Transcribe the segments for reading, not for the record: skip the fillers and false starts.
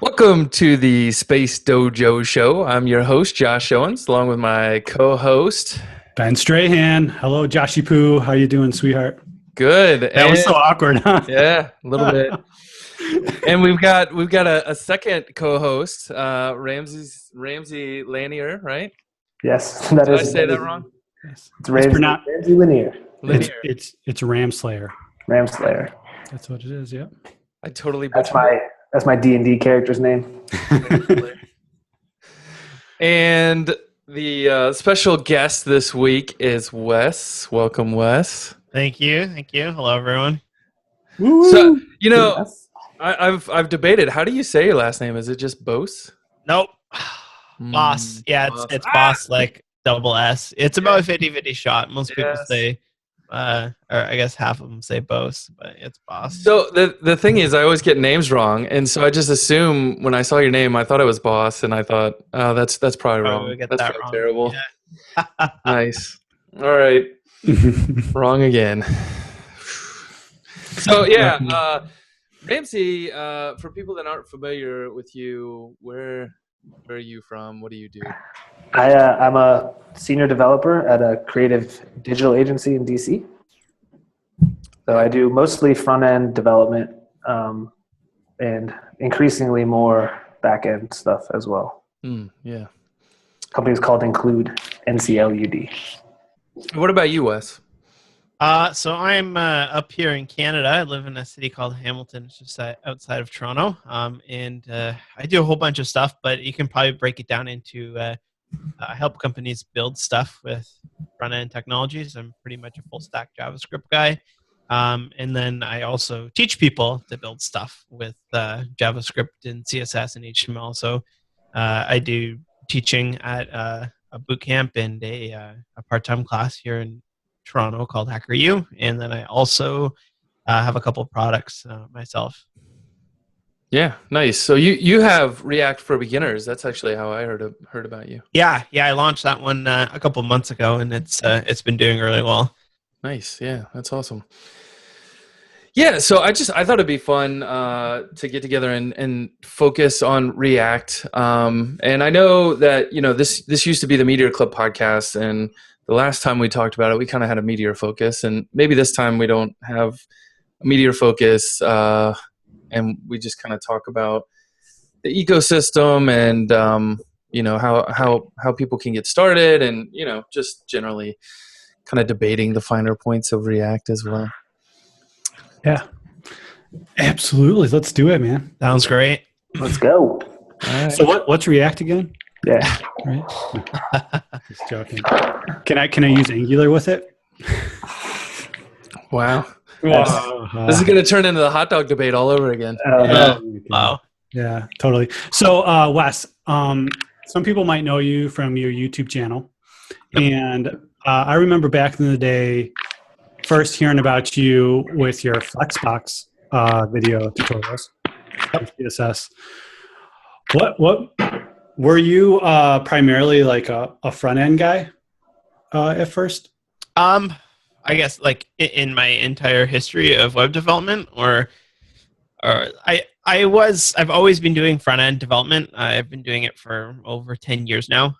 Welcome to the Spacedojo Show. I'm your host, Josh Owens, along with my co-host, Ben Strahan. Hello, Joshy Poo. How you doing, sweetheart? Good. That was so awkward, huh? Yeah, a little bit. And we've got a second co-host, Ramsay Lanier, right? Yes, Did I say that wrong? Yes. It's Ramsay Lanier. It's Ramslayer. Ramslayer. That's what it is. Yep. I totally butchered That's my D&D character's name. it. And the special guest this week is Wes. Welcome, Wes. Thank you. Hello, everyone. Woo! So I've debated. How do you say your last name? Is it just Bos? Nope. Boss. Yeah, it's Boss, like double S. It's about a 50-50 shot. Most people say, or I guess half of them say Bos, but it's Boss. So the thing is, I always get names wrong, and so I just assume when I saw your name, I thought it was Boss, and I thought, oh, that's probably wrong. That's probably wrong. terrible. Yeah. Nice. All right. Wrong again. So yeah, Ramsay. For people that aren't familiar with you, where are you from? What do you do? I'm a senior developer at a creative digital agency in DC. So I do mostly front-end development and increasingly more back-end stuff as well. Yeah. Company's called Include, NCLUD. What about you, Wes? So I'm up here in Canada. I live in a city called Hamilton, it's just outside of Toronto. And I do a whole bunch of stuff, but you can probably break it down into I help companies build stuff with front-end technologies. I'm pretty much a full-stack JavaScript guy. And then I also teach people to build stuff with JavaScript and CSS and HTML. So I do teaching at a boot camp and a part-time class here in Toronto called HackerU. And then I also have a couple of products myself. Yeah, nice. So you have React for Beginners. That's actually how I heard about you. Yeah, I launched that one a couple of months ago, and it's been doing really well. Nice. Yeah, that's awesome. Yeah, so I thought it'd be fun to get together and focus on React. And I know that this used to be the Meteor Club podcast, and the last time we talked about it, we kind of had a Meteor focus, and maybe this time we don't have a Meteor focus. And we just kind of talk about the ecosystem and how people can get started, and just generally kind of debating the finer points of React as well. Yeah, absolutely. Let's do it, man. Sounds great. Let's go. All right. So what's React again? Yeah. Right. Just joking. Can I use Angular with it? Wow. This is going to turn into the hot dog debate all over again. Wow. Yeah, totally. So, Wes, some people might know you from your YouTube channel. Yep. And I remember back in the day first hearing about you with your Flexbox video tutorials, CSS. What were you primarily like a front-end guy at first? I guess like in my entire history of web development, or I've always been doing front end development. I've been doing it for over 10 years now.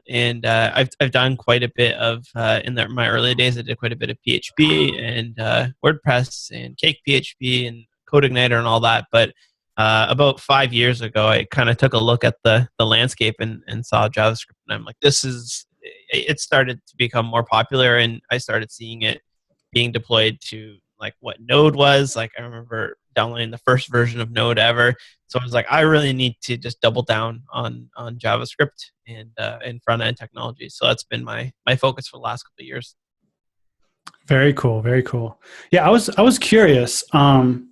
And I've done quite a bit of my early days. I did quite a bit of PHP and WordPress and Cake PHP and CodeIgniter and all that. But about 5 years ago, I kind of took a look at the landscape and saw JavaScript, and I'm like, it started to become more popular, and I started seeing it being deployed to like what Node was. Like I remember downloading the first version of Node ever. So I was like, I really need to just double down on JavaScript and front end technology. So that's been my focus for the last couple of years. Very cool. Very cool. Yeah, I was curious. I'm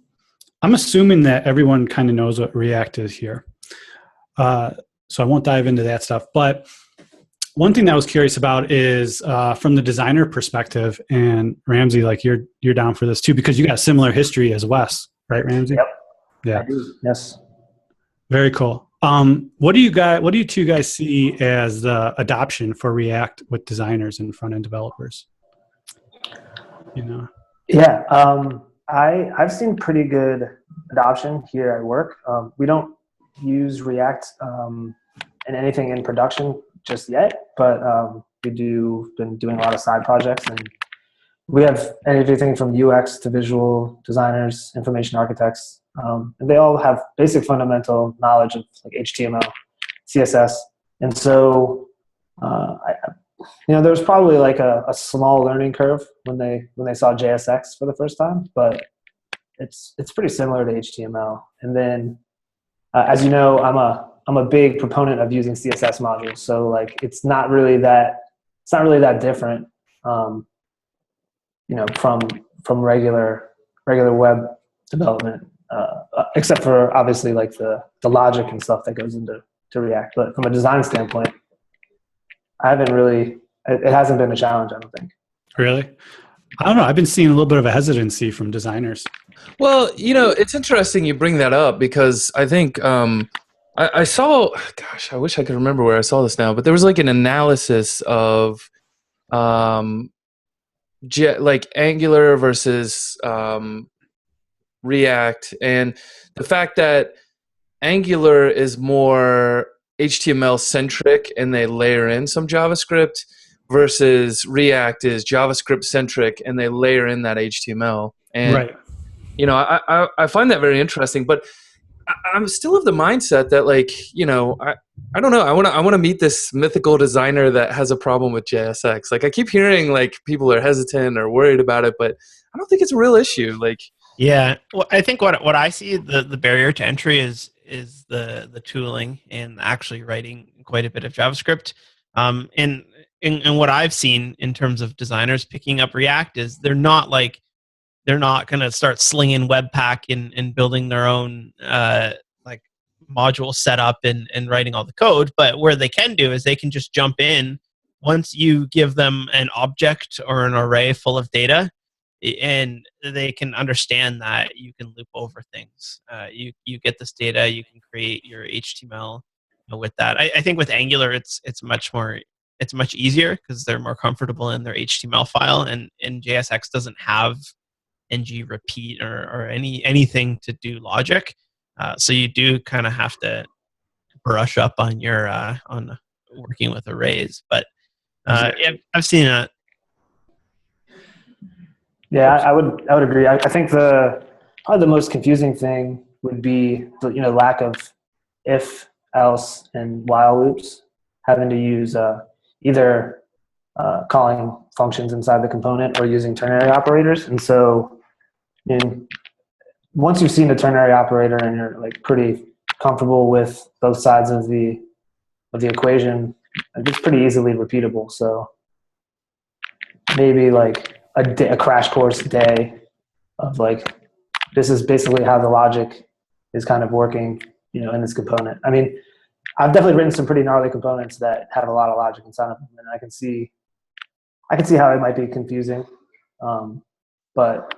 assuming that everyone kind of knows what React is here. So I won't dive into that stuff, but one thing that I was curious about is from the designer perspective, and Ramsay, like you're down for this too, because you got a similar history as Wes, right, Ramsay? Yep. Yeah. I do. Yes. Very cool. What do you two guys see as the adoption for React with designers and front end developers? Yeah. I've seen pretty good adoption here at work. We don't use React in anything in production just yet, but been doing a lot of side projects, and we have everything from UX to visual designers, information architects, and they all have basic fundamental knowledge of like HTML, CSS, and so there was probably like a small learning curve when they saw JSX for the first time, but it's pretty similar to HTML. And then, as you know, I'm a big proponent of using CSS modules, so like it's not really that different, from regular web development, except for obviously like the logic and stuff that goes into React. But from a design standpoint, it hasn't been a challenge, I don't think. Really? I don't know. I've been seeing a little bit of a hesitancy from designers. Well, it's interesting you bring that up, because I think I saw, gosh, I wish I could remember where I saw this now, but there was like an analysis of like Angular versus React, and the fact that Angular is more HTML centric and they layer in some JavaScript, versus React is JavaScript centric and they layer in that HTML. And right. I find that very interesting, but I'm still of the mindset that, like, I don't know. I want to meet this mythical designer that has a problem with JSX. Like, I keep hearing like people are hesitant or worried about it, but I don't think it's a real issue. Like, yeah, well, I think what I see the barrier to entry is the tooling and actually writing quite a bit of JavaScript. And what I've seen in terms of designers picking up React is they're not going to start slinging Webpack and building their own like module setup and writing all the code. But where they can do is they can just jump in once you give them an object or an array full of data, and they can understand that you can loop over things. You get this data, you can create your HTML with that. I think with Angular, it's much easier because they're more comfortable in their HTML file, and JSX doesn't have ng repeat or anything to do logic. So you do kind of have to brush up on your on working with arrays. But yeah, I've seen it. Yeah, I would agree. I think probably the most confusing thing would be the lack of if, else, and while loops, having to use either calling functions inside the component or using ternary operators. And so, once you've seen the ternary operator and you're like pretty comfortable with both sides of the equation, it's pretty easily repeatable. So maybe like a crash course day of like, this is basically how the logic is kind of working, in this component. I mean, I've definitely written some pretty gnarly components that have a lot of logic inside of them, and I can see how it might be confusing. But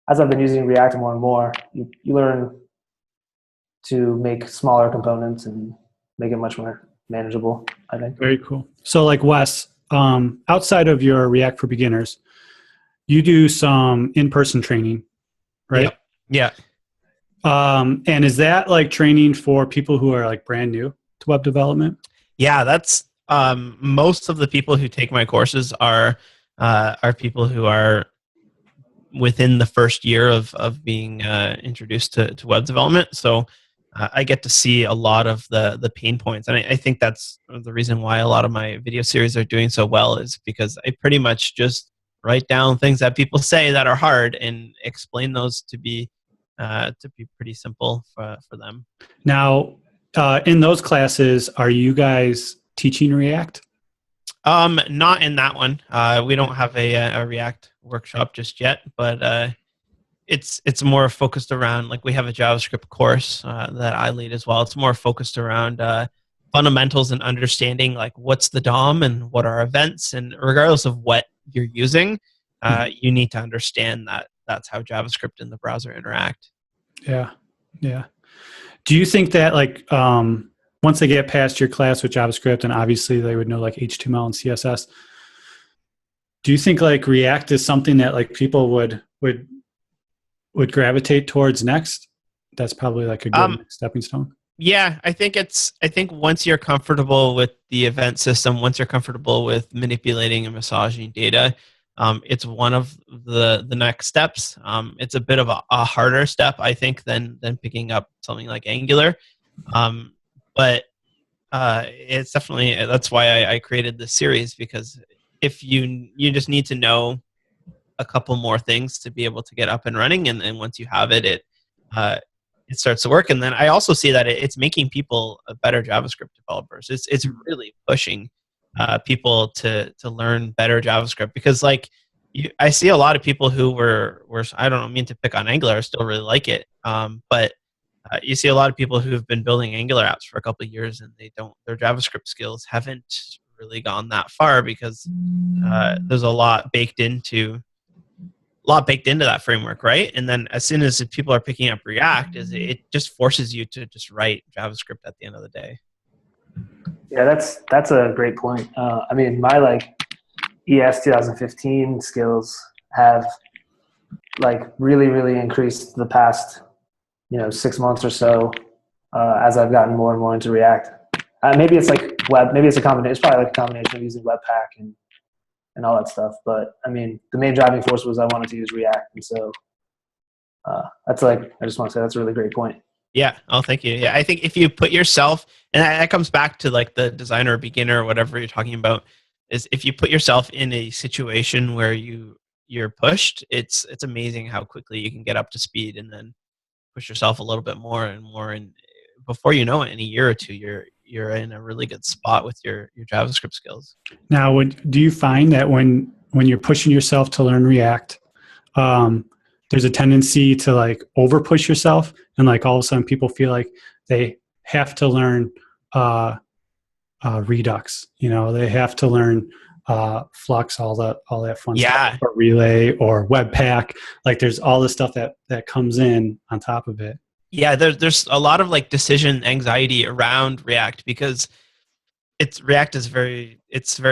as I've been using React more and more, you learn to make smaller components and make it much more manageable, I think. Very cool. So like Wes, outside of your React for Beginners, you do some in-person training, right? Yeah. And is that like training for people who are like brand new to web development? Yeah, that's most of the people who take my courses are people who are within the first year of being introduced to web development. So I get to see a lot of the pain points, and I think that's the reason why a lot of my video series are doing so well, is because I pretty much just write down things that people say that are hard and explain those to be pretty simple for them. Now, in those classes, are you guys teaching React? Not in that one. We don't have a React workshop just yet, but it's more focused around, like, we have a JavaScript course that I lead as well. It's more focused around fundamentals and understanding, like, what's the DOM and what are events, and regardless of what you're using, you need to understand that that's how JavaScript and the browser interact. Yeah. Do you think that, like, once they get past your class with JavaScript, and obviously they would know like HTML and CSS, do you think like React is something that like people would gravitate towards next? That's probably like a good stepping stone. Yeah, I think once you're comfortable with the event system, once you're comfortable with manipulating and massaging data, it's one of the next steps. It's a bit of a harder step, I think, than picking up something like Angular, um, but it's definitely that's why I created this series, because if you just need to know a couple more things to be able to get up and running, and once you have it, uh, it starts to work. And then I also see that it's making people better JavaScript developers. It's really pushing people to learn better JavaScript, because like I see a lot of people who were I don't mean to pick on Angular, I still really like it, but you see a lot of people who have been building Angular apps for a couple of years, and their JavaScript skills haven't really gone that far, because there's a lot baked into that framework, right? And then as soon as people are picking up React, it just forces you to just write JavaScript at the end of the day. Yeah, that's a great point. I mean, my like ES 2015 skills have like really increased the past 6 months or so as I've gotten more and more into React. Maybe it's like maybe it's a combination. It's probably like a combination of using Webpack and all that stuff. But I mean, the main driving force was I wanted to use React, and so that's like I just want to say that's a really great point. Yeah. Oh, thank you. Yeah, I think if you put yourself, and that comes back to like the designer, beginner, or whatever you're talking about, is if you put yourself in a situation where you're pushed, it's amazing how quickly you can get up to speed, and then push yourself a little bit more and more, and before you know it, in a year or two, you're in a really good spot with your JavaScript skills. Now, do you find that when you're pushing yourself to learn React, there's a tendency to like over push yourself, and like all of a sudden people feel like they have to learn Redux, they have to learn Flux, all that fun stuff, or Relay or Webpack. Like there's all the stuff that comes in on top of it. Yeah, there's a lot of like decision anxiety around React, because React is very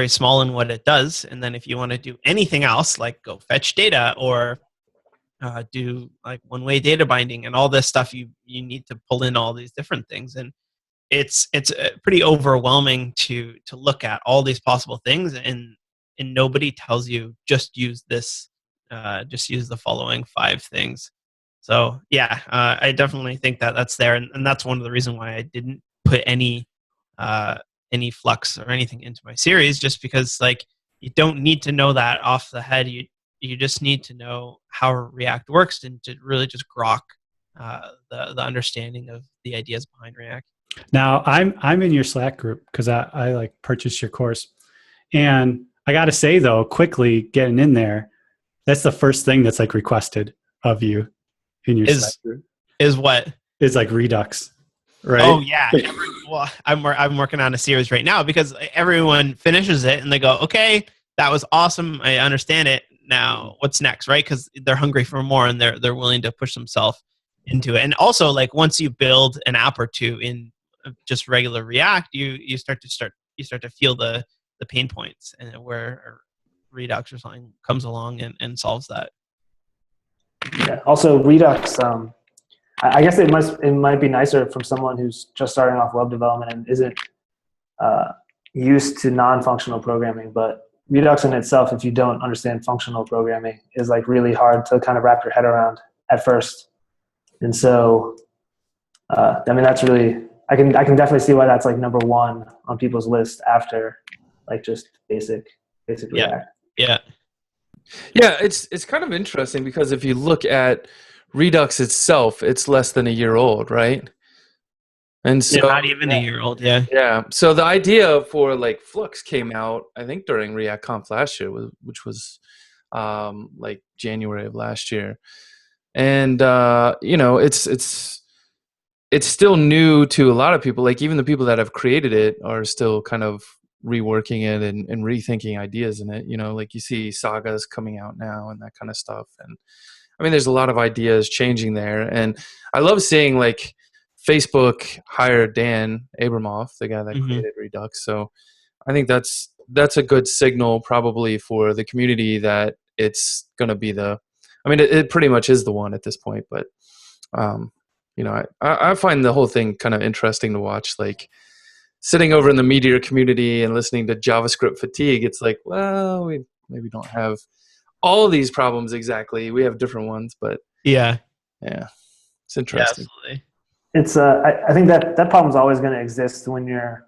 small in what it does, and then if you want to do anything else, like go fetch data or do like one-way data binding and all this stuff, you need to pull in all these different things, and it's pretty overwhelming to look at all these possible things, and nobody tells you just use this, just use the following 5 things. So yeah, I definitely think that's there, and that's one of the reasons why I didn't put any Flux or anything into my series, just because like you don't need to know that off the head. You just need to know how React works, and to really just grok the understanding of the ideas behind React. Now I'm in your Slack group because I like purchased your course, and I got to say though, quickly getting in there, that's the first thing that's like requested of you in your Slack group. Is what? Is like Redux, right? Oh yeah. Well, I'm working on a series right now, because everyone finishes it and they go, okay, that was awesome, I understand it. Now what's next, right? Because they're hungry for more, and they're willing to push themselves into it. And also, like once you build an app or two in just regular React, you start to feel the pain points, and where Redux or something comes along and solves that. Yeah. Also, Redux. I guess it might be nicer from someone who's just starting off web development and isn't used to non-functional programming. But Redux in itself, if you don't understand functional programming, is like really hard to kind of wrap your head around at first. And so, I mean, that's really I can definitely see why that's like number 1 on people's list after like just basic React. Yeah. Yeah, it's kind of interesting, because if you look at Redux itself, it's less than a year old, right? And so not even a year old. Yeah. So the idea for like Flux came out, I think, during React Conf last year, which was like January of last year, and it's still new to a lot of people. Like even the people that have created it are still kind of reworking it and rethinking ideas in it. Like you see sagas coming out now and that kind of stuff. And I mean, there's a lot of ideas changing there. And I love seeing like Facebook hired Dan Abramoff, the guy that created Redux. So I think that's a good signal probably for the community that it's going to be it pretty much is the one at this point, but I find the whole thing kind of interesting to watch. Like sitting over in the Meteor community and listening to JavaScript fatigue, it's like, well, we maybe don't have all of these problems exactly. We have different ones, but Yeah, it's interesting. absolutely. It's I think that problem's always going to exist when you're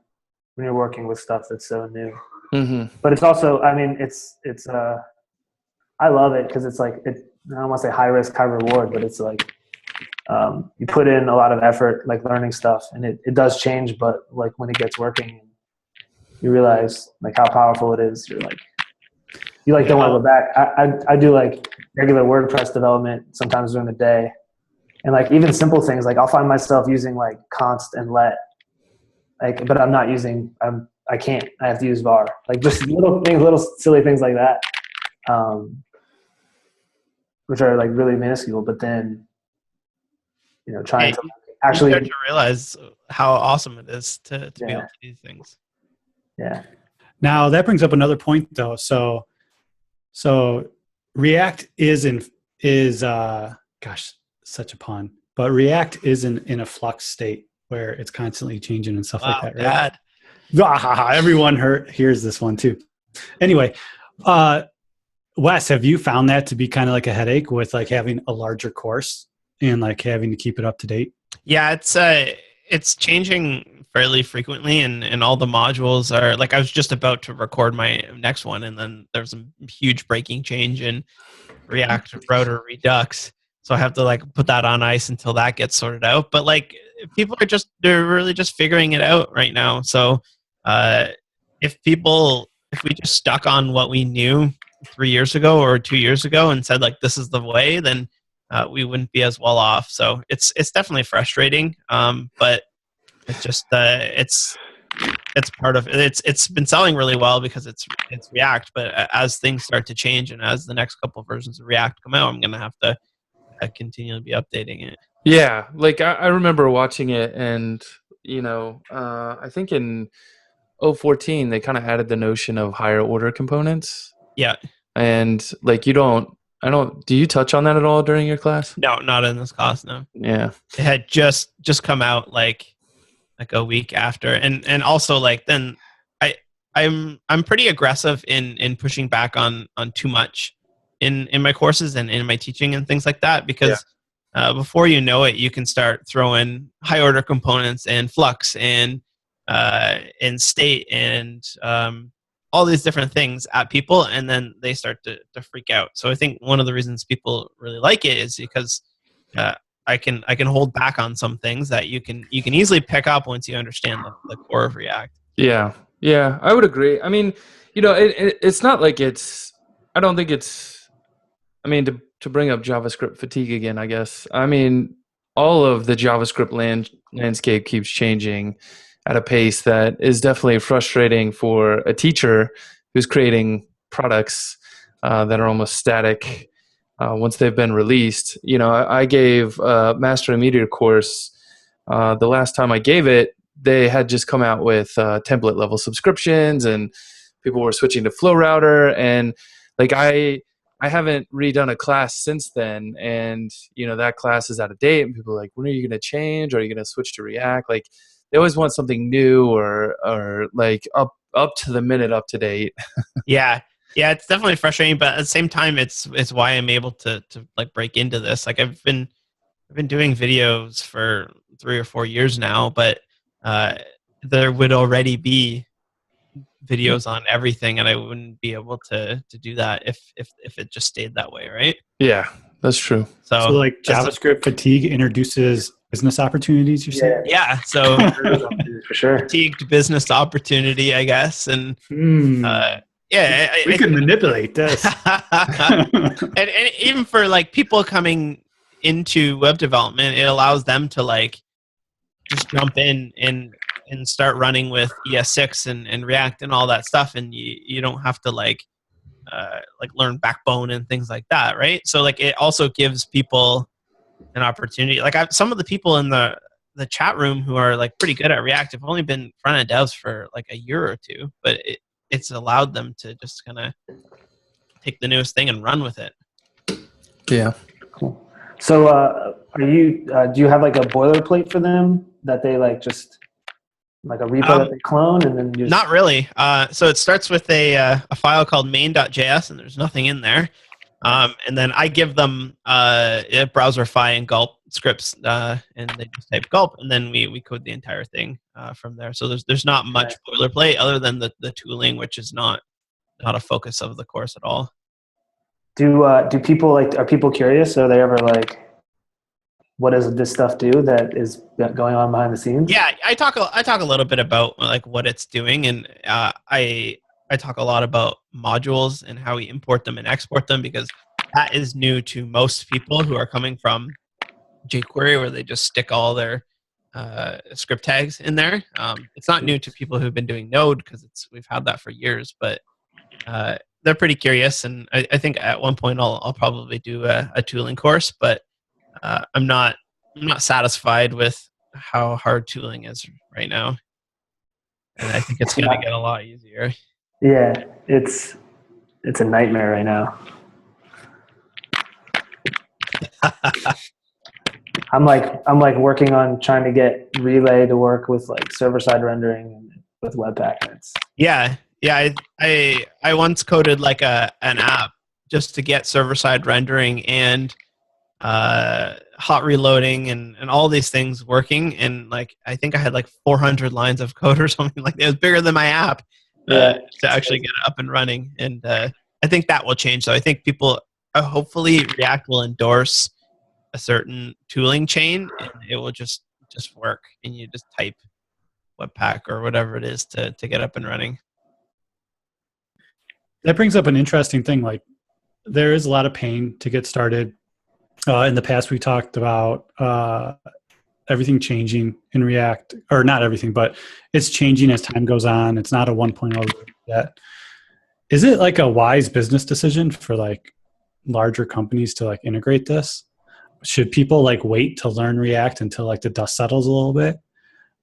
working with stuff that's so new. Mm-hmm. But it's also, I mean, it's I love it because it's like, I don't want to say high risk, high reward, but it's like you put in a lot of effort, like learning stuff, and it does change. But like when it gets working, you realize like how powerful it is. You're like, don't want to go back. I do like regular WordPress development sometimes during the day, and like even simple things like I'll find myself using like const and let, like, but I'm not using. I can't. I have to use var. Like just little things, little silly things like that, which are like really minuscule. But then, trying to actually you start to realize how awesome it is to be able to do things. Yeah. Now that brings up another point though. So React is gosh, such a pun. But React is in a flux state where it's constantly changing and stuff like that, right? Everyone hears this one too. Anyway, Wes, have you found that to be kind of like a headache with like having a larger course and like having to keep it up to date? Yeah, it's changing fairly frequently, and all the modules are like, I was just about to record my next one, and then there's a huge breaking change in React Router Redux, so I have to like put that on ice until that gets sorted out. But like they're really just figuring it out right now. So if we just stuck on what we knew 3 years ago or 2 years ago and said like this is the way, then we wouldn't be as well off. So it's definitely frustrating, but it's just it's part of it. It's been selling really well because it's React, but as things start to change and as the next couple of versions of React come out, I'm gonna have to continually be updating it. Yeah, like I remember watching it, and I think in 014 they kind of added the notion of higher order components. Yeah. And like do you touch on that at all during your class? No, not in this class, no. Yeah. It had just come out like a week after. And also like then I'm pretty aggressive in pushing back on too much in my courses and in my teaching and things like that, because before you know it, you can start throwing high order components and flux and state and all these different things at people, and then they start to freak out. So I think one of the reasons people really like it is because I can hold back on some things that you can easily pick up once you understand the core of React. Yeah, I would agree. I mean, it's not like I don't think it's. I mean, to bring up JavaScript fatigue again, I guess. I mean, all of the JavaScript landscape keeps changing at a pace that is definitely frustrating for a teacher who's creating products that are almost static once they've been released. I gave a Master of Meteor course. The last time I gave it, they had just come out with template level subscriptions, and people were switching to Flow Router. And like I haven't redone a class since then, and that class is out of date. And people are like, when are you going to change? Are you going to switch to React? Like, they always want something new or like up to the minute, up to date. Yeah, it's definitely frustrating, but at the same time, it's why I'm able to like break into this. Like I've been doing videos for 3 or 4 years now, but there would already be videos on everything, and I wouldn't be able to do that if it just stayed that way, right? Yeah, that's true. So like JavaScript fatigue introduces business opportunities, you say? Yeah, so for sure. Fatigued business opportunity, I guess, and we can manipulate this. and even for like people coming into web development, it allows them to like just jump in and start running with ES6 and React and all that stuff, and you don't have to like learn Backbone and things like that, right? So like it also gives people an opportunity. Like some of the people in the chat room who are like pretty good at React have only been front end devs for like a year or two, but it's allowed them to just kind of take the newest thing and run with it. Yeah. Cool. So do you have like a boilerplate for them that they like just like a repo that they clone and then you just... Not really. So it starts with a file called main.js, and there's nothing in there. And then I give them a browserify and gulp scripts, and they just type gulp, and then we code the entire thing from there. So there's not much boilerplate other than the tooling, which is not a focus of the course at all. Do people are people curious? Are they ever like, what does this stuff do that is going on behind the scenes? Yeah, I talk a little bit about like what it's doing, and I talk a lot about modules and how we import them and export them, because that is new to most people who are coming from jQuery, where they just stick all their script tags in there. It's not new to people who've been doing Node, because we've had that for years, but they're pretty curious, and I think at one point I'll probably do a tooling course, but I'm not satisfied with how hard tooling is right now, and I think it's going to get a lot easier. Yeah, it's a nightmare right now. I'm like working on trying to get Relay to work with like server-side rendering and with Webpack. Yeah. I once coded like an app just to get server-side rendering and hot reloading and all these things working, and like I think I had like 400 lines of code or something. Like it was bigger than my app to actually get it up and running. And I think that will change. So I think people hopefully React will endorse a certain tooling chain, and it will just work, and you just type Webpack or whatever it is to get up and running. That brings up an interesting thing. Like there is a lot of pain to get started. In the past, we talked about everything changing in React, or not everything, but it's changing as time goes on. It's not a 1.0 yet. Is it like a wise business decision for like larger companies to like integrate this? Should people like wait to learn React until like the dust settles a little bit?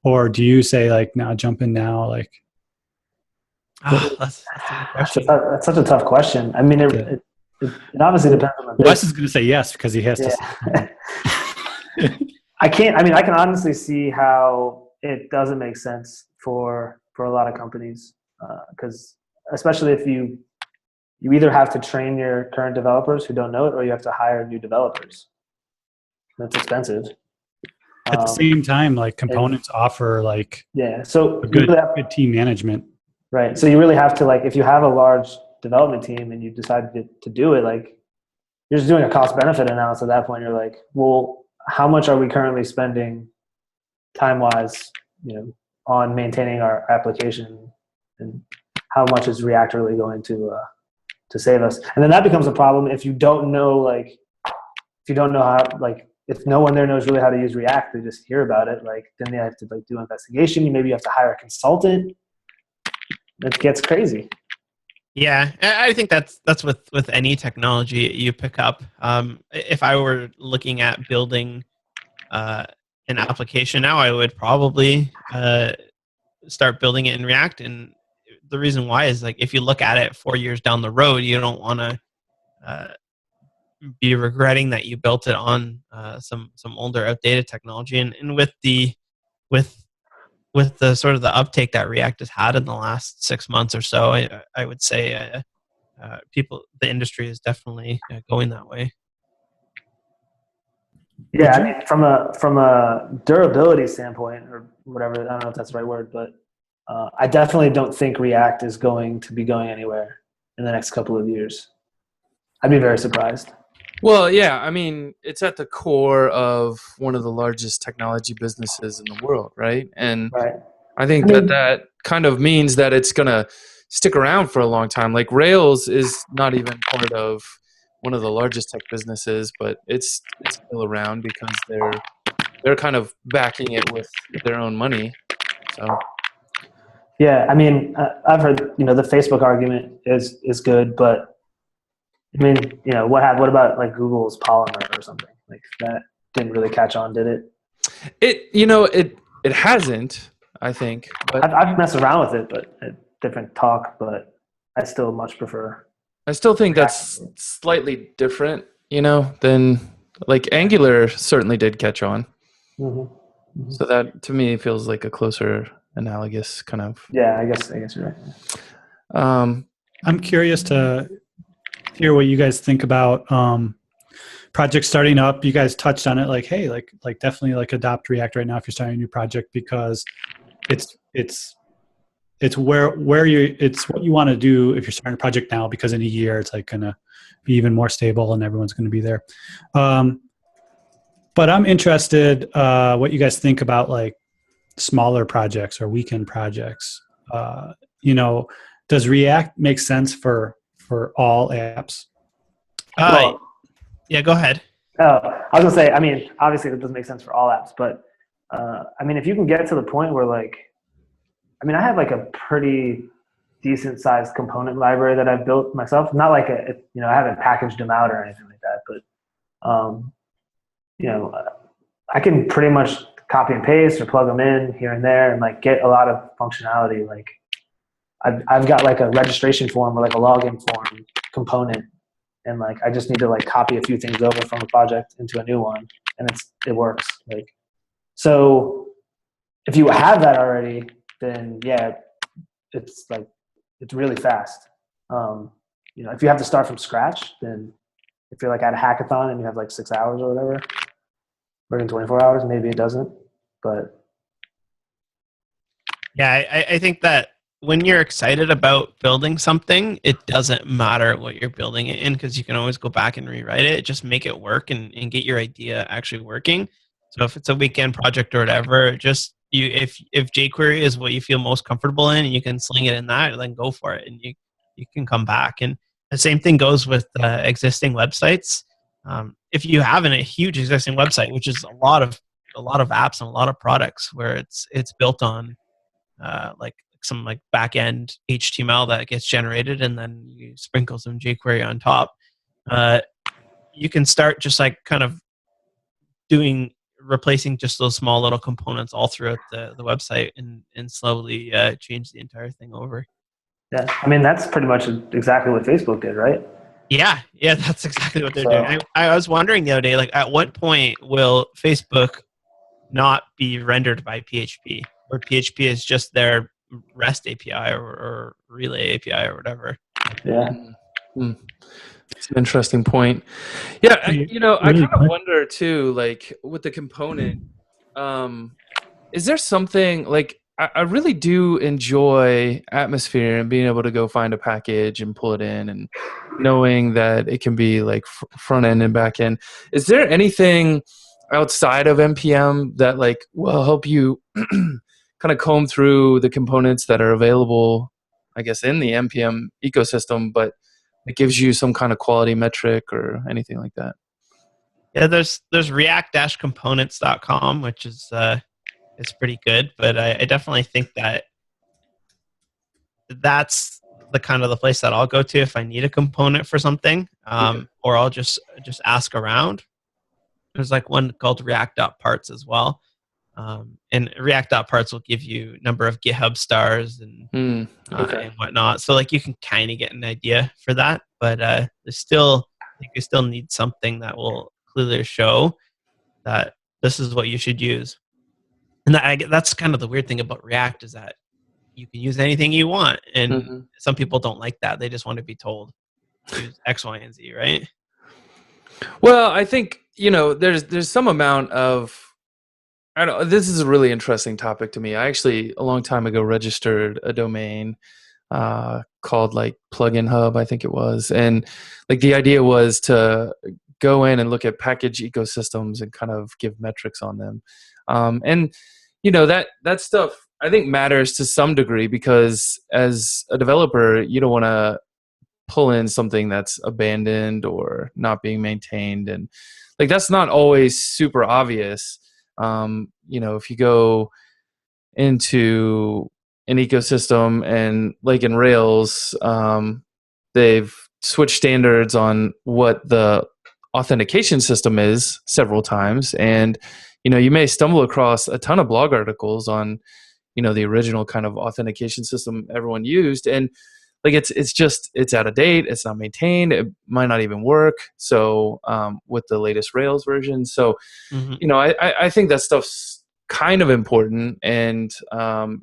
Or do you say like, now jump in now? Like, that's a good question. That's such a tough question. I mean, it obviously depends on the business. Wes is going to say yes because he has to. I can honestly see how it doesn't make sense for a lot of companies, because especially if you either have to train your current developers who don't know it, or you have to hire new developers. That's expensive. At the same time, like components offer like so a good team management. Right. So you really have to, like, if you have a large development team and you decide to do it, like you're just doing a cost benefit analysis at that point. You're like, well, how much are we currently spending time wise, on maintaining our application, and how much is React really going to save us? And then that becomes a problem if you don't know, how, like, if no one there knows really how to use React, they just hear about it. Like, then they have to like do investigation. Maybe you have to hire a consultant. It gets crazy. Yeah, I think that's with any technology you pick up. If I were looking at building an application now, I would probably start building it in React. And the reason why is, like, if you look at it 4 years down the road, you don't want to be regretting that you built it on some older, outdated technology. And with the sort of the uptake that React has had in the last 6 months or so, I would say the industry is definitely going that way. Yeah, I mean, from a durability standpoint, or whatever, I don't know if that's the right word, but I definitely don't think React is going to be going anywhere in the next couple of years. I'd be very surprised. Well, yeah, I mean, it's at the core of one of the largest technology businesses in the world, right? And I think that kind of means that it's going to stick around for a long time. Like Rails is not even part of one of the largest tech businesses, but it's still around because they're kind of backing it with their own money. So yeah, I mean, I've heard the Facebook argument is good, but I mean, what about like Google's Polymer or something? Like that didn't really catch on, did it? It hasn't, I think. But I've messed around with it, but different talk. But I still much prefer. I still think that's slightly different, than Like Angular certainly did catch on. Mm-hmm. Mm-hmm. So that to me feels like a closer analogous kind of. Yeah, I guess you're right. I'm curious to hear what you guys think about projects starting up. You guys touched on it, like, hey, like definitely like adopt React right now if you're starting a new project, because it's where you it's what you want to do if you're starting a project now, because in a year it's like gonna be even more stable and everyone's gonna be there. But I'm interested what you guys think about like smaller projects or weekend projects. Does React make sense for all apps? Well, Yeah, go ahead. I was gonna say, I mean, obviously that doesn't make sense for all apps, but I mean, if you can get to the point where like, I mean, I have like a pretty decent sized component library that I've built myself. Not like I haven't packaged them out or anything like that, but I can pretty much copy and paste or plug them in here and there and like get a lot of functionality. Like I've got like a registration form or like a login form component, and like I just need to like copy a few things over from a project into a new one, and it works. Like, so if you have that already, then yeah, it's really fast. If you have to start from scratch, then if you're like at a hackathon and you have like 6 hours or whatever, working 24 hours, maybe it doesn't. But yeah, I think that when you're excited about building something, it doesn't matter what you're building it in, because you can always go back and rewrite it. Just make it work and get your idea actually working. So if it's a weekend project or whatever, just if jQuery is what you feel most comfortable in and you can sling it in that, then go for it, and you can come back. And the same thing goes with existing websites. If you have a huge existing website, which is a lot of apps and a lot of products where it's built on like some like back end HTML that gets generated, and then you sprinkle some jQuery on top. You can start just like kind of replacing just those small little components all throughout the website, and slowly change the entire thing over. yeah, I mean, that's pretty much exactly what Facebook did, right? Yeah, that's exactly what they're doing. I was wondering the other day, like, at what point will Facebook not be rendered by PHP, or PHP is just their REST API or Relay API or whatever? Yeah. Mm-hmm. It's an interesting point. Yeah, I kind of wonder too, like with the component, is there something like I really do enjoy Atmosphere and being able to go find a package and pull it in, and knowing that it can be like front end and back end. Is there anything outside of NPM that like will help you kind of comb through the components that are available, I guess, in the NPM ecosystem, but it gives you some kind of quality metric or anything like that? Yeah, there's react-components.com, which is it's pretty good, but I definitely think that's the kind of the place that I'll go to if I need a component for something, or I'll just ask around. There's like one called react.parts as well. And react.parts will give you number of GitHub stars and whatnot. So like you can kind of get an idea for that, but you still need something that will clearly show that this is what you should use. And that's kind of the weird thing about React, is that you can use anything you want, and some people don't like that. They just want to be told use X, Y, and Z, right? Well, I think there's some amount of, I don't know, this is a really interesting topic to me. I actually a long time ago registered a domain called like Plugin Hub, I think it was, and like the idea was to go in and look at package ecosystems and kind of give metrics on them. And that stuff I think matters to some degree, because as a developer, you don't want to pull in something that's abandoned or not being maintained, and like that's not always super obvious. If you go into an ecosystem and like in Rails, they've switched standards on what the authentication system is several times, and you may stumble across a ton of blog articles on the original kind of authentication system everyone used, and like it's out of date. It's not maintained. It might not even work. So with the latest Rails version. So, I think that stuff's kind of important. And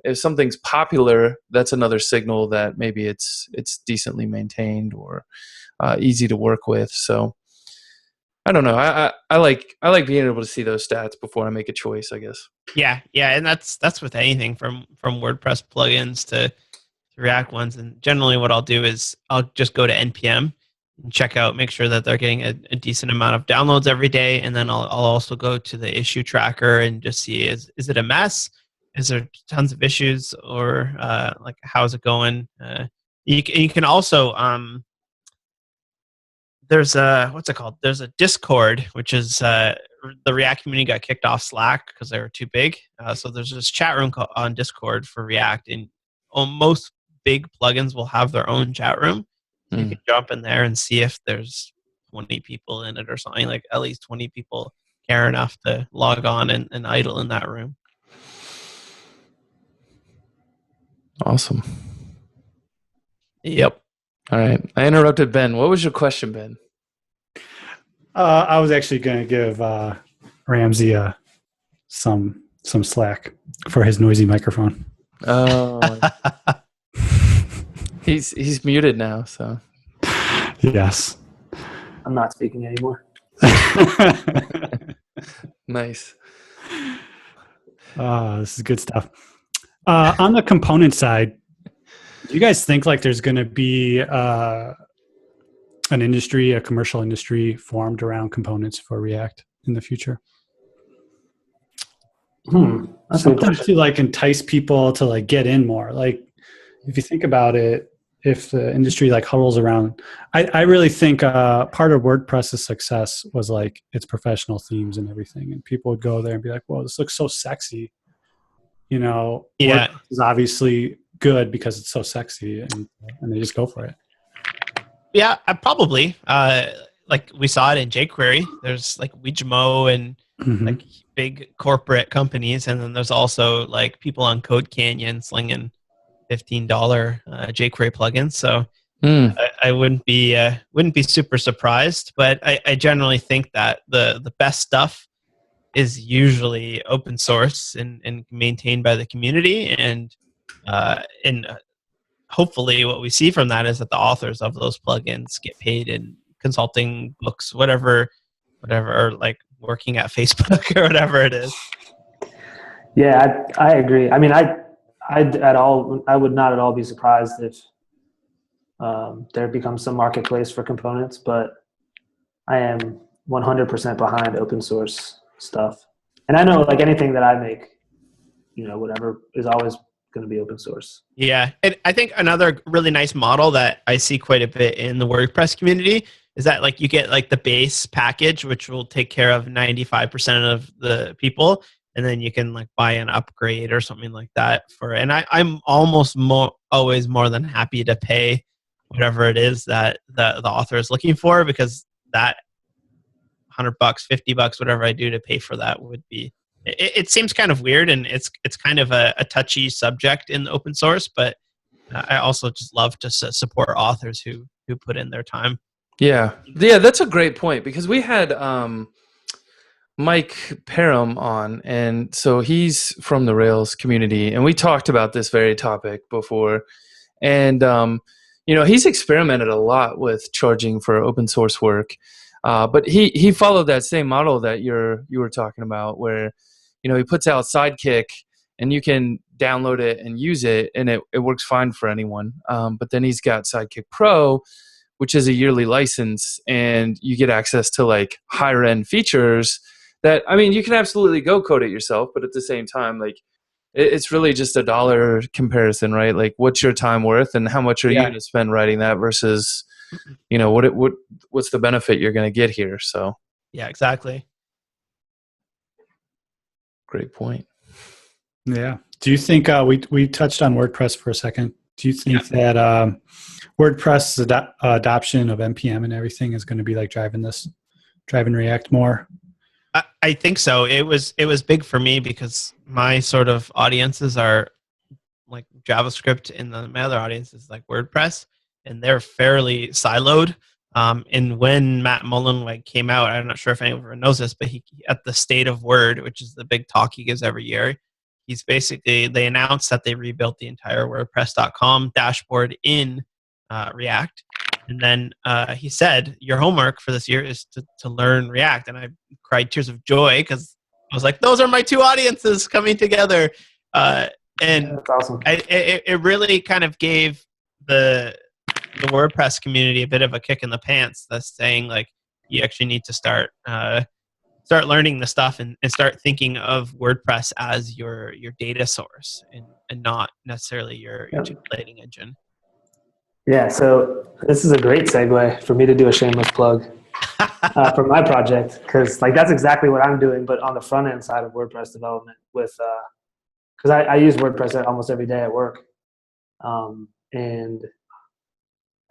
if something's popular, that's another signal that maybe it's decently maintained or easy to work with. So I don't know. I like being able to see those stats before I make a choice, I guess. Yeah, and that's with anything from WordPress plugins to React ones. And generally, what I'll do is I'll just go to npm and check out, make sure that they're getting a decent amount of downloads every day, and then I'll also go to the issue tracker and just see is it a mess? Is there tons of issues, or like how's it going? You can also there's a what's it called? There's a Discord, which is the React community got kicked off Slack because they were too big. So there's this chat room on Discord for React, and most big plugins will have their own chat room. So you can jump in there and see if there's 20 people in it or something. Like at least 20 people care enough to log on and idle in that room. Awesome. Yep. All right. I interrupted Ben. What was your question, Ben? I was actually going to give Ramsay some slack for his noisy microphone. Oh, he's muted now. So yes, I'm not speaking anymore. Nice. This is good stuff. On the component side, do you guys think like there's going to be a commercial industry formed around components for React in the future? That's Sometimes to like entice people to like get in more. Like if you think about it, if the industry like huddles around, I really think part of WordPress's success was like its professional themes and everything, and people would go there and be like, "Whoa, this looks so sexy." Yeah, WordPress is obviously good because it's so sexy, and they just go for it. Yeah, probably. Like we saw it in jQuery. There's like Wijmo and like big corporate companies, and then there's also like people on Code Canyon slinging $15 jQuery plugins. So I wouldn't be super surprised, but I generally think that the best stuff is usually open source and maintained by the community, and hopefully what we see from that is that the authors of those plugins get paid in consulting books, whatever, or like working at Facebook or whatever it is. Yeah, I agree. I mean, I would not at all be surprised if there becomes some marketplace for components, but I am 100% behind open source stuff. And I know like anything that I make, whatever is always going to be open source. Yeah. And I think another really nice model that I see quite a bit in the WordPress community is that like you get like the base package, which will take care of 95% of the people. And then you can like buy an upgrade or something like that and I'm almost always more than happy to pay whatever it is that the author is looking for, because that $100, $50, whatever I do to pay for that would be, it seems kind of weird, and it's kind of a touchy subject in open source, but I also just love to support authors who put in their time. Yeah, that's a great point, because we had Mike Parham on, and so he's from the Rails community, and we talked about this very topic before, and he's experimented a lot with charging for open source work, but he followed that same model that you were talking about, where he puts out Sidekick, and you can download it and use it, and it works fine for anyone. But then he's got Sidekick Pro, which is a yearly license, and you get access to like higher end features that, I mean, you can absolutely go code it yourself, but at the same time, like it's really just a dollar comparison, right? Like what's your time worth, and how much are you going to spend writing that versus, what's the benefit you're going to get here? So yeah, exactly. Great point. Yeah. Do you think we touched on WordPress for a second? Do you think that WordPress adoption of NPM and everything is going to be like driving React more? I think so. It was big for me because my sort of audiences are like JavaScript in my other audience is like WordPress, and they're fairly siloed. And when Matt Mullen like came out, I'm not sure if anyone knows this, but he at the State of Word, which is the big talk he gives every year, they announced that they rebuilt the entire WordPress.com dashboard in React. And then he said, your homework for this year is to learn React. And I cried tears of joy because I was like, those are my two audiences coming together. And that's awesome. It really kind of gave the WordPress community a bit of a kick in the pants. That's saying like, you actually need to start learning the stuff and start thinking of WordPress as your data source and not necessarily your templating engine. Yeah, so this is a great segue for me to do a shameless plug for my project, because like that's exactly what I'm doing, but on the front end side of WordPress development with because I use WordPress almost every day at work, so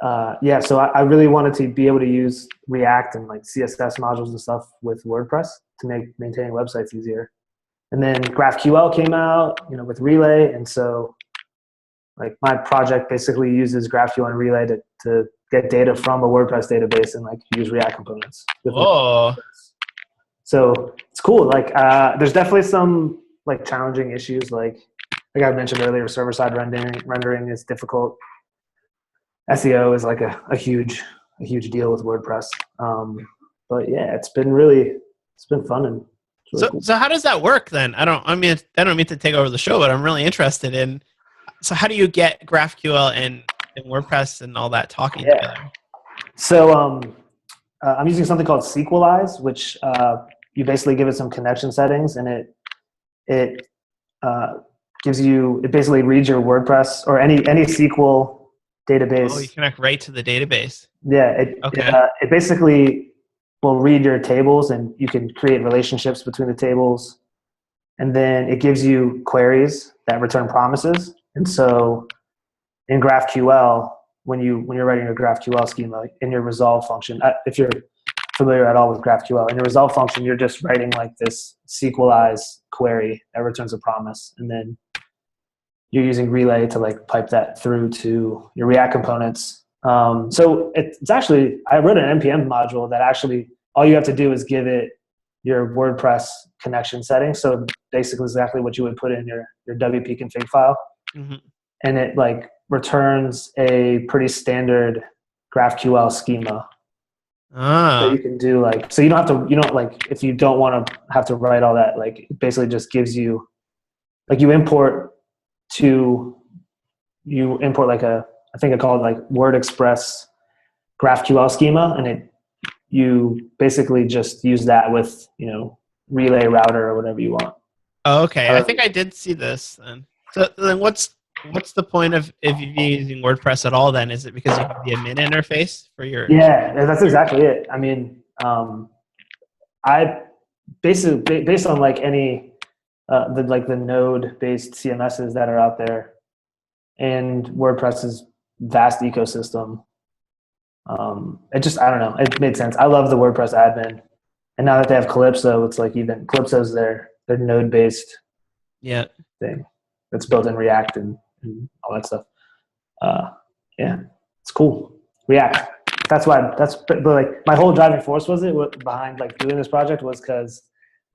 I really wanted to be able to use React and like CSS modules and stuff with WordPress to make maintaining websites easier. And then GraphQL came out, with Relay, and so like my project basically uses GraphQL and Relay to get data from a WordPress database and like use React components. Oh, so it's cool. Like there's definitely some like challenging issues, like I mentioned earlier, server-side rendering is difficult. SEO is like a huge deal with WordPress. But yeah, it's been fun and really cool. So how does that work then? I don't mean to take over the show, but I'm really interested in. So how do you get GraphQL and WordPress and all that talking together? So I'm using something called Sequelize, which you basically give it some connection settings, and it basically reads your WordPress or any SQL database. Oh, you connect right to the database. Yeah, it basically will read your tables, and you can create relationships between the tables, and then it gives you queries that return promises. And so in GraphQL, when you're writing your GraphQL schema in your resolve function, if you're familiar at all with GraphQL, in your resolve function, you're just writing like this Sequelize query that returns a promise, and then you're using Relay to like pipe that through to your React components. So it's actually, I wrote an NPM module that actually all you have to do is give it your WordPress connection settings. So basically exactly what you would put in your WP config file. Mm-hmm. And it like returns a pretty standard GraphQL schema. So you can do like, so you don't like, if you don't want to have to write all that, like it basically just gives you, like you import like I think I call it like WordExpress GraphQL schema, and you basically just use that with, Relay router or whatever you want. Oh, okay. I think I did see this then. So then what's the point of if you're using WordPress at all then? Is it because you have the admin interface for your... Yeah, that's exactly it. I mean, I basically, based on like any, the node-based CMSs that are out there and WordPress's vast ecosystem, I don't know, it made sense. I love the WordPress admin. And now that they have Calypso, it's like even Calypso's their node-based thing that's built in React and all that stuff. It's cool. React. But like my whole driving force behind like doing this project was because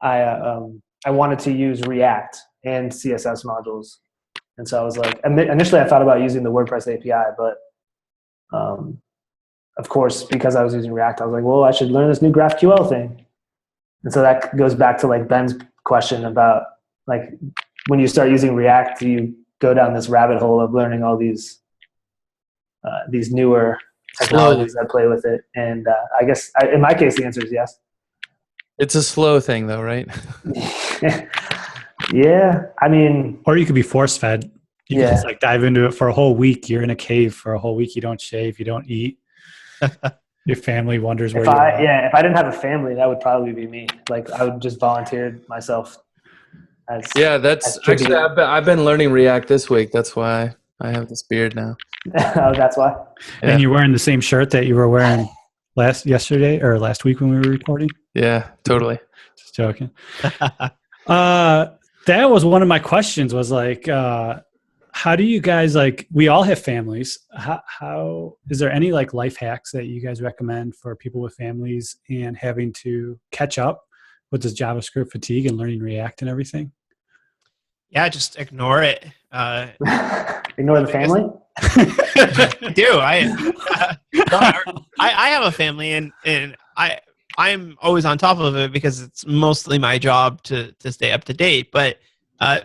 I wanted to use React and CSS modules. And so I was like, initially I thought about using the WordPress API, but of course, because I was using React, I was like, well, I should learn this new GraphQL thing. And so that goes back to like Ben's question about like when you start using React, do you go down this rabbit hole of learning all these newer technologies that play with it? And I guess in my case, the answer is yes. It's a slow thing though, right? Yeah, I mean, or you could be force fed. You can just like dive into it for a whole week. You're in a cave for a whole week. You don't shave. You don't eat. Your family wonders where you are. Yeah, if I didn't have a family, that would probably be me. Like I would just volunteer myself. Actually I've been learning React this week. That's why I have this beard now. Oh, that's why. Yeah. And you're wearing the same shirt that you were wearing last week when we were recording? Yeah, totally. Just joking. That was one of my questions was like, how do you guys like? We all have families. How is there any like life hacks that you guys recommend for people with families and having to catch up with this JavaScript fatigue and learning React and everything? Yeah, just ignore it. Ignore the family. I do. I have a family, and I'm always on top of it because it's mostly my job to stay up to date. But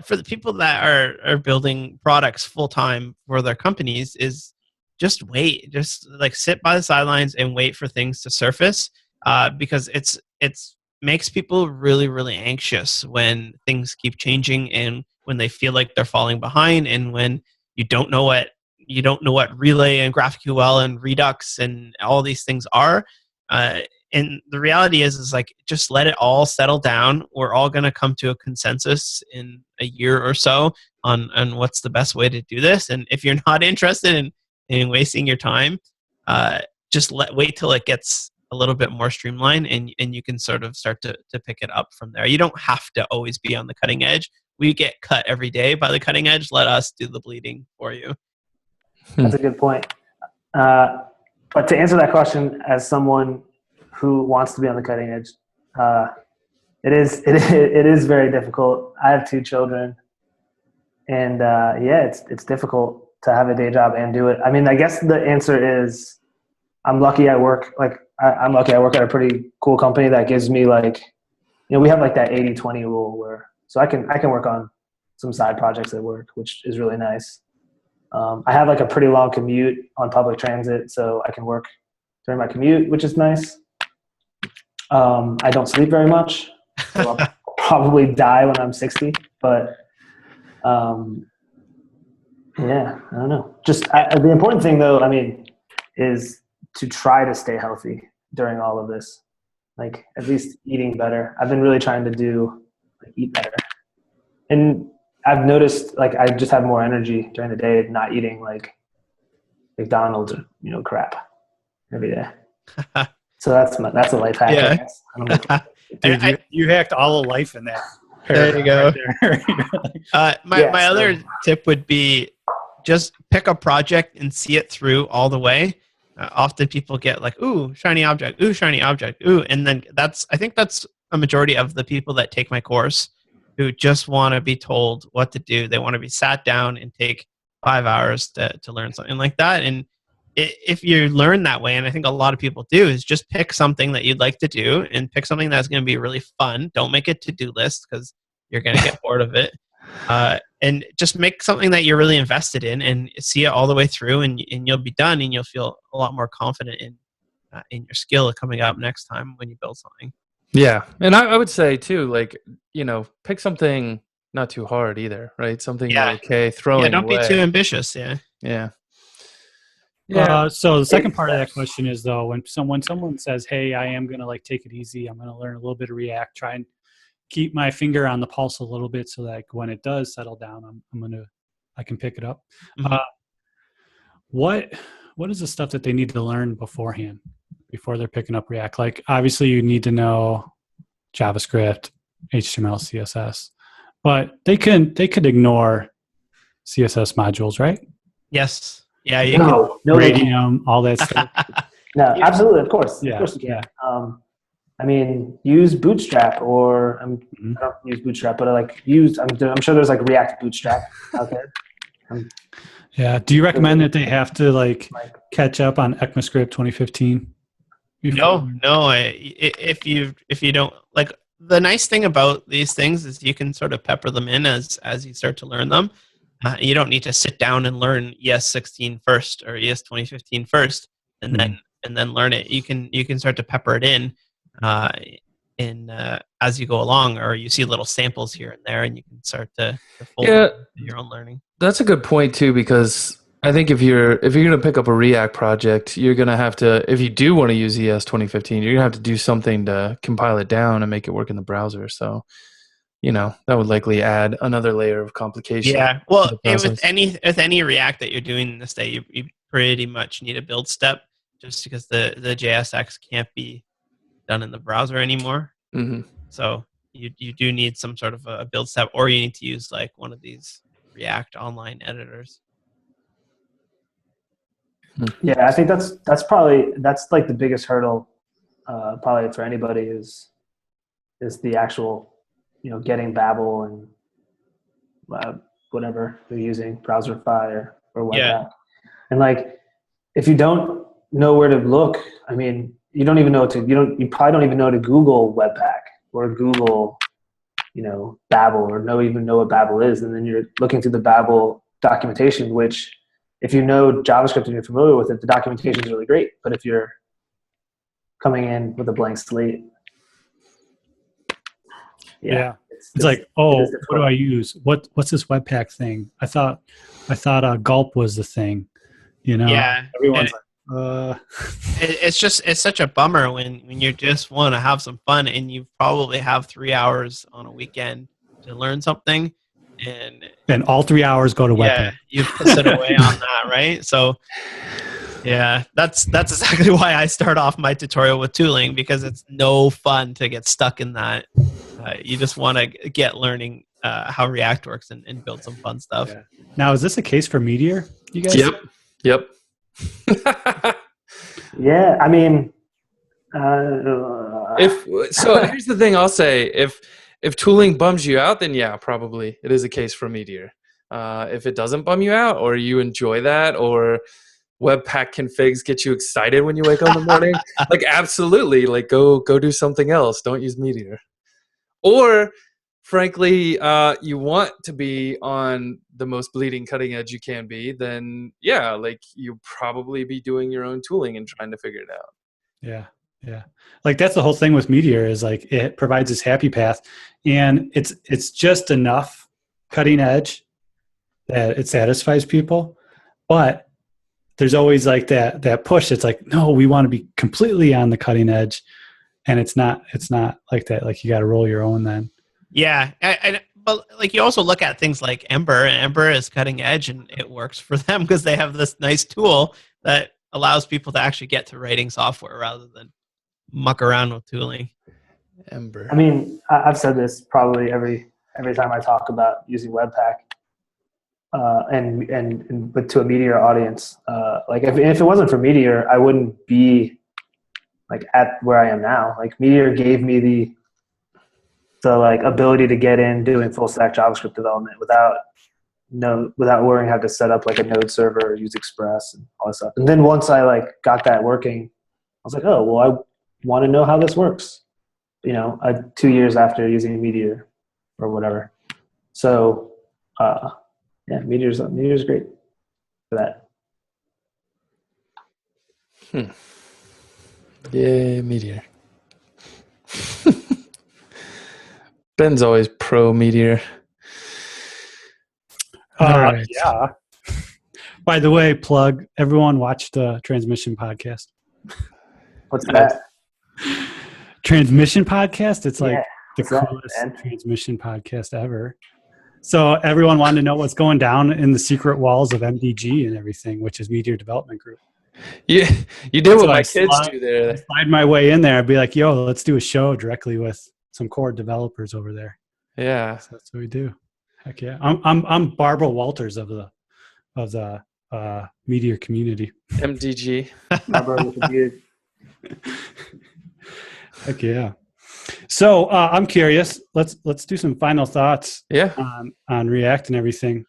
for the people that are building products full time for their companies, is just wait, just like sit by the sidelines and wait for things to surface, because it's makes people really, really anxious when things keep changing and when they feel like they're falling behind, and when you don't know what Relay and GraphQL and Redux and all these things are. And the reality is like, just let it all settle down. We're all going to come to a consensus in a year or so on what's the best way to do this. And if you're not interested in wasting your time, just wait till it gets a little bit more streamlined, and you can sort of start to pick it up from there. You don't have to always be on the cutting edge. We get cut every day by the cutting edge. Let us do the bleeding for you. That's a good point. But to answer that question, as someone who wants to be on the cutting edge, it is very difficult. I have 2 children, and it's difficult to have a day job and do it. I mean, I guess the answer is I'm lucky. I'm lucky. I work at a pretty cool company that gives me we have like that 80-20 rule so I can work on some side projects at work, which is really nice. I have like a pretty long commute on public transit, so I can work during my commute, which is nice. I don't sleep very much, so I'll probably die when I'm 60. But I don't know. The important thing, though, is to try to stay healthy during all of this. Like at least eating better. I've been really trying to eat better, and I've noticed I just have more energy during the day, not eating like McDonald's or crap every day. So that's a life hack. Yeah. I guess. I don't know. Dude, you hacked all of life in that. There you go. Right My other tip would be just pick a project and see it through all the way. Often people get like, ooh, shiny object, ooh, and then I think that's a majority of the people that take my course who just want to be told what to do. They want to be sat down and take 5 hours to learn something like that. And if you learn that way, and I think a lot of people do, is just pick something that you'd like to do and pick something that's going to be really fun. Don't make a to-do list because you're going to get bored of it. And just make something that you're really invested in and see it all the way through, and you'll be done, and you'll feel a lot more confident in your skill coming up next time when you build something. Yeah. And I would say too, pick something not too hard either, right? Something you're okay throwing don't away. be too ambitious. Yeah. So the second part of that question is, though, when someone says, hey, I am going to take it easy, I'm going to learn a little bit of React, try and keep my finger on the pulse a little bit so that when it does settle down, I can pick it up. Mm-hmm. What is the stuff that they need to learn beforehand before they're picking up React? Like, obviously you need to know JavaScript, HTML, CSS, but they could ignore CSS modules, right? Yes. Yeah. You No, Radium, all that stuff. No, absolutely. Of course. Yeah, Of course you can. Use Bootstrap, or I don't use Bootstrap, but I'm sure there's React Bootstrap out there. Yeah. Do you recommend that they have to catch up on ECMAScript 2015? No. If you don't the nice thing about these things is you can sort of pepper them in as you start to learn them. You don't need to sit down and learn ES 16 first or ES 2015 first, and then learn it. You can start to pepper it in as you go along, or you see little samples here and there, and you can start to fold your own learning. That's a good point too, because I think if you're going to pick up a React project, you're going to have to, if you do want to use ES 2015, you're going to have to do something to compile it down and make it work in the browser. So, that would likely add another layer of complication. Yeah. Well, with any React that you're doing this day, you pretty much need a build step, just because the JSX can't be done in the browser anymore. Mm-hmm. So you do need some sort of a build step, or you need to use one of these React online editors. Yeah, I think that's like the biggest hurdle, probably for anybody is the actual, getting Babel and whatever they're using, Browserify or Yeah. Webpack. And like, if you don't know where to look, I mean, you probably don't even know to Google Webpack or Google, Babel, or even know what Babel is. And then you're looking through the Babel documentation, which if you know JavaScript and you're familiar with it, the documentation is really great. But if you're coming in with a blank slate, it's like, what do I use? What's this Webpack thing? I thought Gulp was the thing. Yeah. Everyone's it's such a bummer when you just want to have some fun and you probably have 3 hours on a weekend to learn something, and all 3 hours go to Webpack. You piss it away on that, right? So yeah, that's exactly why I start off my tutorial with tooling, because it's no fun to get stuck in that. You just want to get learning how React works and build some fun stuff. Yeah. Now, is this a case for Meteor, you guys? Yep. Yeah, I mean, here's the thing I'll say: if tooling bums you out, then yeah, probably it is a case for Meteor. If it doesn't bum you out, or you enjoy that, or Webpack configs get you excited when you wake up in the morning, like absolutely, like go do something else. Don't use Meteor. Or frankly, you want to be on the most bleeding cutting edge you can be, then yeah, like you probably be doing your own tooling and trying to figure it out. Yeah. Like that's the whole thing with Meteor, is like it provides this happy path, and it's just enough cutting edge that it satisfies people. But there's always like that push. It's like, no, we want to be completely on the cutting edge. And it's not like that. Like you got to roll your own then. Yeah, but like you also look at things like Ember, and Ember is cutting edge, and it works for them because they have this nice tool that allows people to actually get to writing software rather than muck around with tooling. Ember. I mean, I've said this probably every time I talk about using Webpack, but to a Meteor audience. Like if it wasn't for Meteor, I wouldn't be like at where I am now. Like Meteor gave me the like ability to get in doing full stack JavaScript development without worrying how to set up like a node server or use Express and all that stuff. And then once I like got that working, I was like, oh, well, I want to know how this works, 2 years after using Meteor or whatever. So yeah, Meteor's great for that. Yeah, Meteor. Ben's always pro Meteor. Right. Yeah. By the way, plug, everyone watch the Transmission podcast. What's that? Transmission podcast? It's like the coolest transmission podcast ever. So everyone wanted to know what's going down in the secret walls of MDG and everything, which is Meteor Development Group. Yeah, you did what my kids do there. I slide my way in there. I'd be like, yo, let's do a show directly with some core developers over there. Yeah. So that's what we do. Heck yeah. I'm Barbara Walters of the Meteor community. MDG. Barbara with the beard. Heck yeah. So I'm curious. Let's do some final thoughts. Yeah. On React and everything.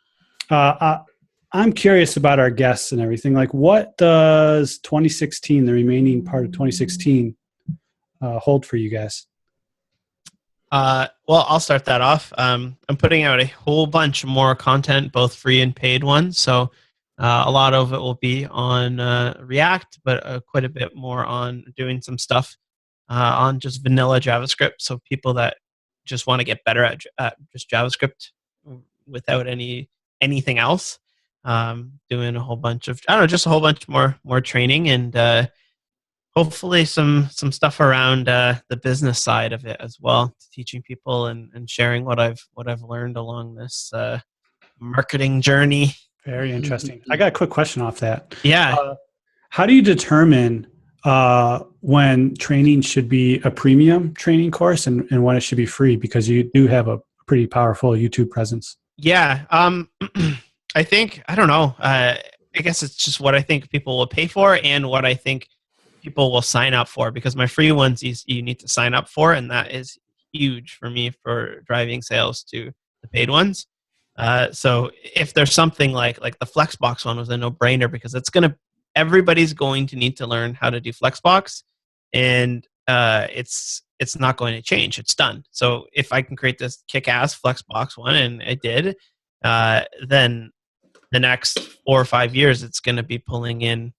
I'm curious about our guests and everything. Like, what does 2016, the remaining part of 2016, hold for you guys? Well, I'll start that off. I'm putting out a whole bunch more content, both free and paid ones. So a lot of it will be on React, but quite a bit more on doing some stuff on just vanilla JavaScript. So people that just want to get better at just JavaScript without anything else. Doing a whole bunch of, just a whole bunch more training, and hopefully some stuff around the business side of it as well, teaching people and sharing what I've learned along this marketing journey. Very interesting. I got a quick question off that. Yeah. How do you determine when training should be a premium training course and when it should be free? Because you do have a pretty powerful YouTube presence. Yeah. I think, I don't know. I guess it's just what I think people will pay for and what I think people will sign up for, because my free ones you need to sign up for, and that is huge for me for driving sales to the paid ones. So if there's something like the Flexbox one was a no-brainer, because everybody's going to need to learn how to do Flexbox, and it's not going to change. It's done. So if I can create this kick-ass Flexbox one, and I did, then the next 4 or 5 years, it's going to be pulling in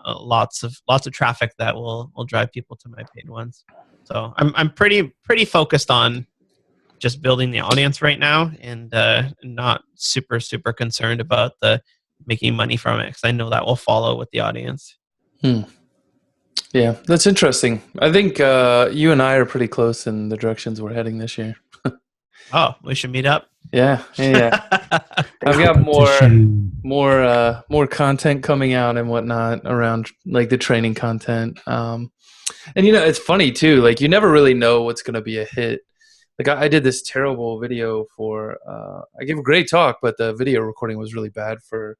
lots of traffic that will drive people to my paid ones. So I'm pretty focused on just building the audience right now, and not super concerned about the making money from it, because I know that will follow with the audience. Yeah, that's interesting. I think you and I are pretty close in the directions we're heading this year. Oh, we should meet up. Yeah. I've got more content coming out and whatnot around like the training content. And it's funny too. Like you never really know what's going to be a hit. Like I did this terrible video for. I gave a great talk, but the video recording was really bad for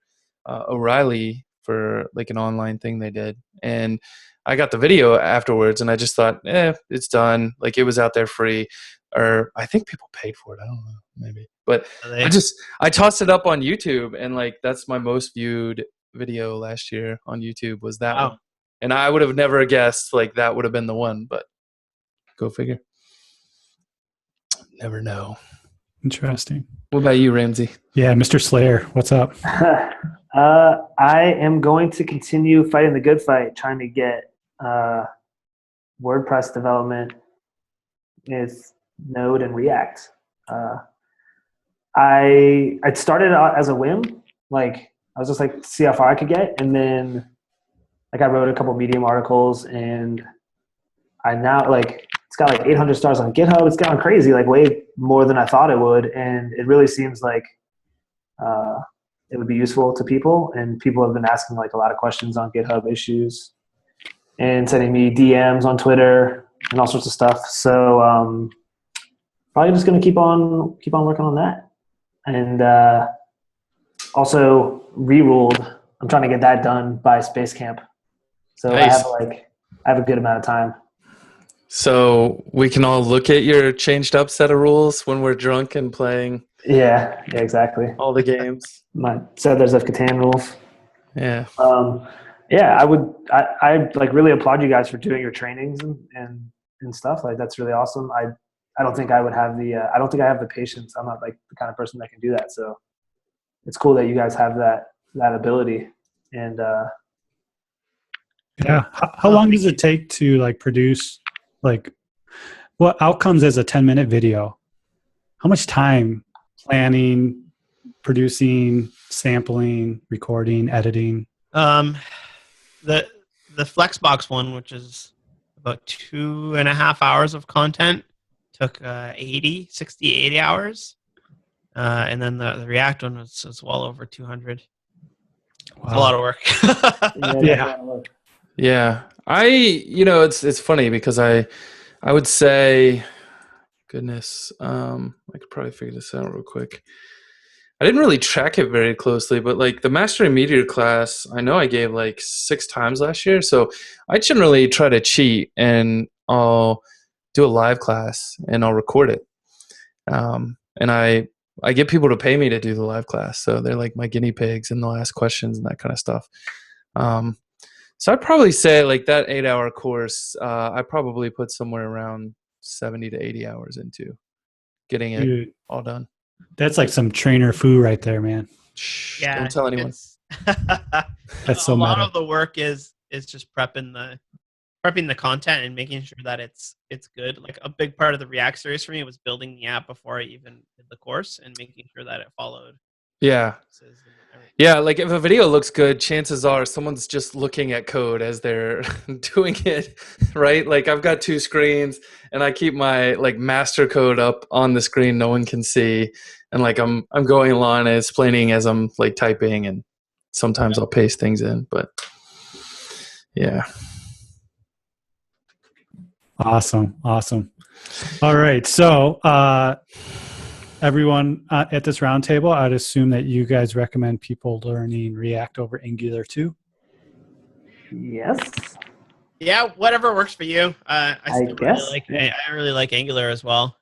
O'Reilly for like an online thing they did, and I got the video afterwards, and I just thought, it's done. Like it was out there free, or I think people paid for it. I don't know, maybe. But I tossed it up on YouTube, and like that's my most viewed video last year on YouTube was that one. And I would have never guessed like that would have been the one, but go figure. Never know. Interesting. What about you, Ramsay? Yeah, Mr. Slayer, what's up? I am going to continue fighting the good fight, trying to get WordPress development with Node and React. I started out as a whim, like I was just like see how far I could get, and then like I wrote a couple Medium articles, and I now like it's got like 800 stars on GitHub. It's gone crazy, like way more than I thought it would, and it really seems like it would be useful to people, and people have been asking like a lot of questions on GitHub issues and sending me DMs on Twitter and all sorts of stuff. So probably just going to keep on working on that. And also Reruled, I'm trying to get that done by Space Camp. So nice. I have a good amount of time. So we can all look at your changed up set of rules when we're drunk and playing. Yeah, exactly. All the games. My Settlers of Catan rules. Yeah. I like really applaud you guys for doing your trainings and stuff. Like that's really awesome. I don't think I would have I don't think I have the patience. I'm not like the kind of person that can do that. So it's cool that you guys have that ability. And yeah. How long does it take to like produce like what outcomes as a 10-minute video? How much time planning, producing, sampling, recording, editing? The Flexbox one, which is about 2.5 hours of content, took 80 hours. And then the React one was well over 200. Wow. It's a lot of work. Yeah. It's funny because I would say, goodness, I could probably figure this out real quick. I didn't really track it very closely, but like the Mastering Meteor class, I know I gave like 6 times last year. So I generally try to cheat and I'll do a live class and I'll record it. And I get people to pay me to do the live class. So they're like my guinea pigs and they'll ask questions and that kind of stuff. So I'd probably say like that 8-hour course, I probably put somewhere around 70 to 80 hours into getting it all done. That's like some trainer foo right there, man. Yeah, don't tell anyone. That's so a lot meta. of the work is just prepping the content and making sure that it's good. Like a big part of the React series for me was building the app before I even did the course and making sure that it followed. Yeah, like if a video looks good, chances are someone's just looking at code as they're doing it, right? Like I've got 2 screens and I keep my like master code up on the screen no one can see, and like I'm going along and explaining as I'm like typing, and sometimes I'll paste things in, but yeah. Awesome. All right. So everyone at this roundtable, I'd assume that you guys recommend people learning React over Angular too. Yes. Yeah, whatever works for you. I still guess. really like. I really like Angular as well.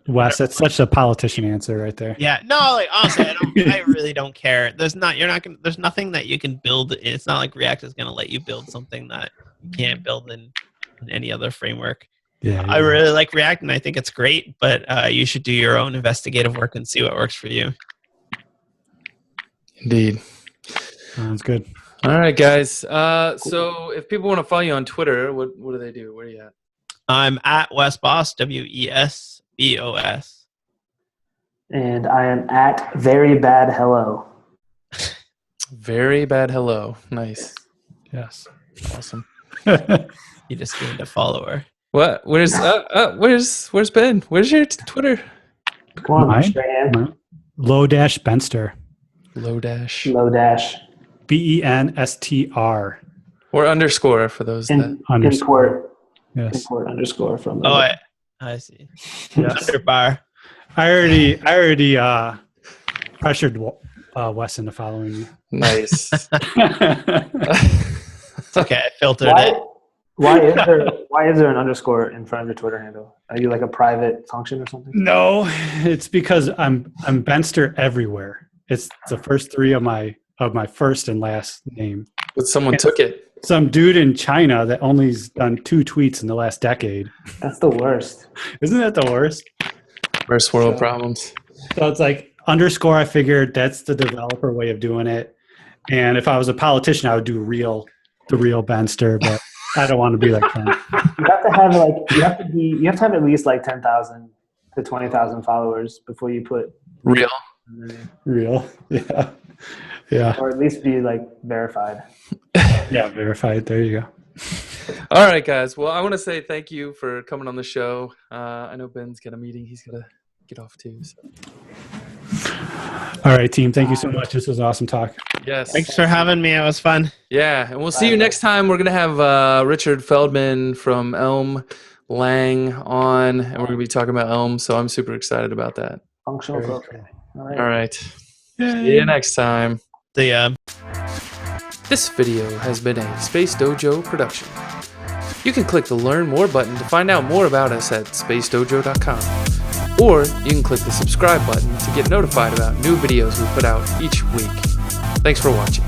Wes, that's such a politician answer right there. Yeah, no, like honestly, I really don't care. There's nothing that you can build. It's not like React is gonna let you build something that you can't build in any other framework. Yeah, I really like React, and I think it's great. But you should do your own investigative work and see what works for you. Indeed. Sounds good. All right, guys. So if people want to follow you on Twitter, what do they do? Where are you at? I'm at Wes Bos, WESBOS. And I am at Very Bad Hello. Very Bad Hello. Nice. Yes. Awesome. You just gained a follower. What? Where's Ben? Where's your Twitter? Come on, Mine? Strahan. Low-Benster. Low dash. Low dash. BENSTR. Or underscore for those that. Import. Yes. Import underscore from. Oh, I see. Yes. Underbar. I already pressured Wes into following you. Nice. It's okay. I filtered it. Why is there an underscore in front of your Twitter handle? Are you like a private function or something? No, it's because I'm Benster everywhere. It's the first three of my first and last name. But someone took it. Some dude in China that only's done 2 tweets in the last decade. That's the worst. Isn't that the worst? First world problems. So it's like underscore. I figured that's the developer way of doing it. And if I was a politician, I would do the real Benster, but I don't want to be like that. You have to have at least like 10,000 to 20,000 followers before you put Real. Real. Yeah. Yeah. Or at least be like verified. Yeah, verified. There you go. All right, guys. Well, I want to say thank you for coming on the show. I know Ben's got a meeting he's got to get off to. So. All right, team. Thank you so much. This was an awesome talk. Yes. Thanks for having me. It was fun. Yeah, and we'll see you next time. We're going to have Richard Feldman from Elm Lang on, and we're going to be talking about Elm, so I'm super excited about that. Functional programming. All right. See you next time. This video has been a Space Dojo production. You can click the Learn More button to find out more about us at spacedojo.com. Or you can click the subscribe button to get notified about new videos we put out each week. Thanks for watching.